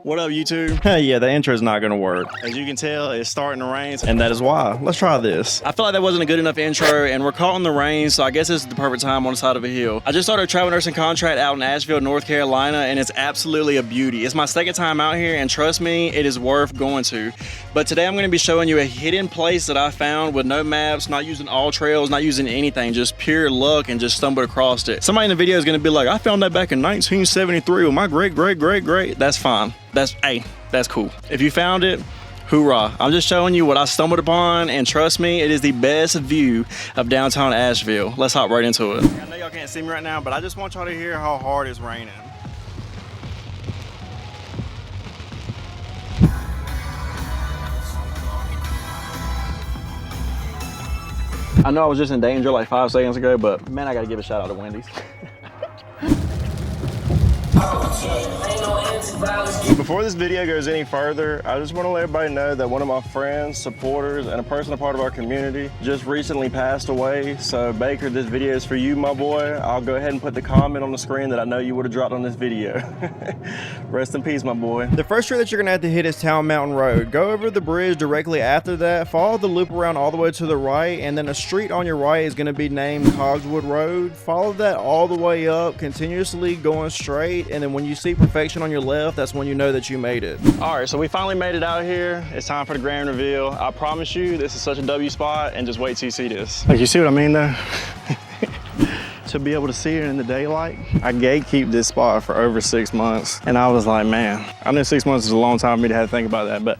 What up, YouTube? Yeah, the intro is not gonna work. As you can tell, it's starting to rain. And that is why. Let's try this. I feel like that wasn't a good enough intro, and we're caught in the rain, so I guess this is the perfect time on the side of a hill. I just started a travel nursing contract out in Asheville, North Carolina, and it's absolutely a beauty. It's my second time out here, and trust me, it is worth going to. But today I'm gonna be showing you a hidden place that I found with no maps, not using all trails, not using anything, just pure luck, and just stumbled across it. Somebody in the video is gonna be like, I found that back in 1973 with my great. That's fine. That's cool. If you found it, hoorah. I'm just showing you what I stumbled upon, and trust me, it is the best view of downtown Asheville. Let's hop right into it. I know y'all can't see me right now, but I just want y'all to hear how hard it's raining. I know I was just in danger like 5 seconds ago, but man, I gotta give a shout out to Wendy's. Before this video goes any further, I just want to let everybody know that one of my friends, supporters, and a person a part of our community just recently passed away. So Baker, this video is for you, my boy. I'll go ahead and put the comment on the screen that I know you would have dropped on this video. Rest in peace, my boy. The first street that you're gonna have to hit is Town Mountain Road. Go over the bridge directly after that, follow the loop around all the way to the right, and then a street on your right is gonna be named Cogswood Road. Follow that all the way up, continuously going straight, and then when you see perfection on your left, that's when you know that you made it. All right, so we finally made it out here. It's time for the grand reveal. I promise you, this is such a W spot, and just wait till you see this. Like, you see what I mean though? To be able to see it in the daylight. I gatekeep this spot for over 6 months, and I was like, man, I know 6 months is a long time for me to have to think about that, but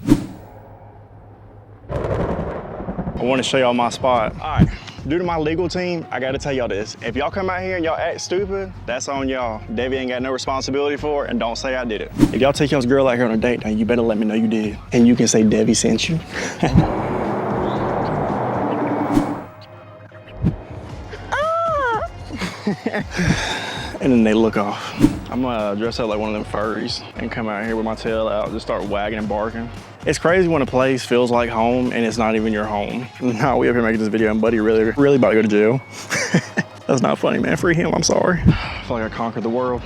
I want to show y'all my spot. All right. Due to my legal team, I gotta tell y'all this. If y'all come out here and y'all act stupid, that's on y'all. Debbie ain't got no responsibility for it, and don't say I did it. If y'all take y'all's girl out here on a date, now you better let me know you did. And you can say Debbie sent you. And then they look off. I'm gonna dress up like one of them furries and come out here with my tail out, just start wagging and barking. It's crazy when a place feels like home and it's not even your home. Now we up here making this video and Buddy really about to go to jail. That's not funny, man. Free him, I'm sorry. I feel like I conquered the world.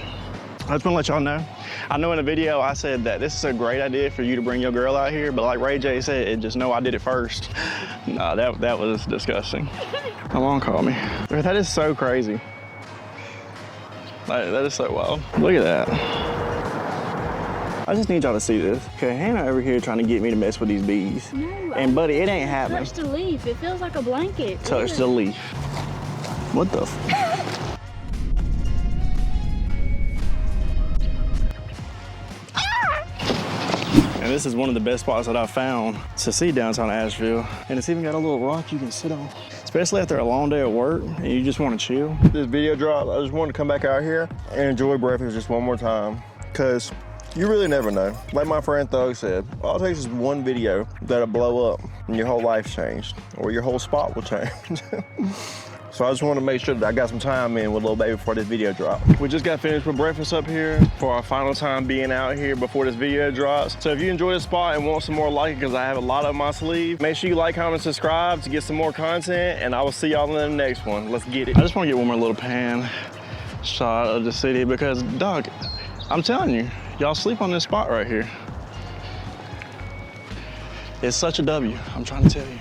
I just wanna let y'all know. I know in the video I said that this is a great idea for you to bring your girl out here, but like Ray J said, just know I did it first. Nah, that was disgusting. My mom called me. That is so crazy. That is so wild. Look at that. I just need y'all to see this. Okay, Hannah over here trying to get me to mess with these bees. No. And Buddy, it ain't happening. Touch the leaf. It feels like a blanket. Touch the leaf. What the And this is one of the best spots that I've found to see downtown Asheville. And it's even got a little rock you can sit on. Especially after a long day at work and you just want to chill. This video drop, I just wanted to come back out here and enjoy breakfast just one more time, because you really never know. Like my friend Thug said, all it takes is one video that'll blow up and your whole life's changed, or your whole spot will change. So I just want to make sure that I got some time in with Lil Baby before this video drops. We just got finished with breakfast up here for our final time being out here before this video drops. So if you enjoy this spot and want some more like it, because I have a lot up my sleeve, make sure you like, comment, subscribe to get some more content, and I will see y'all in the next one. Let's get it. I just want to get one more little pan shot of the city because, dog, I'm telling you, y'all sleep on this spot right here. It's such a W, I'm trying to tell you.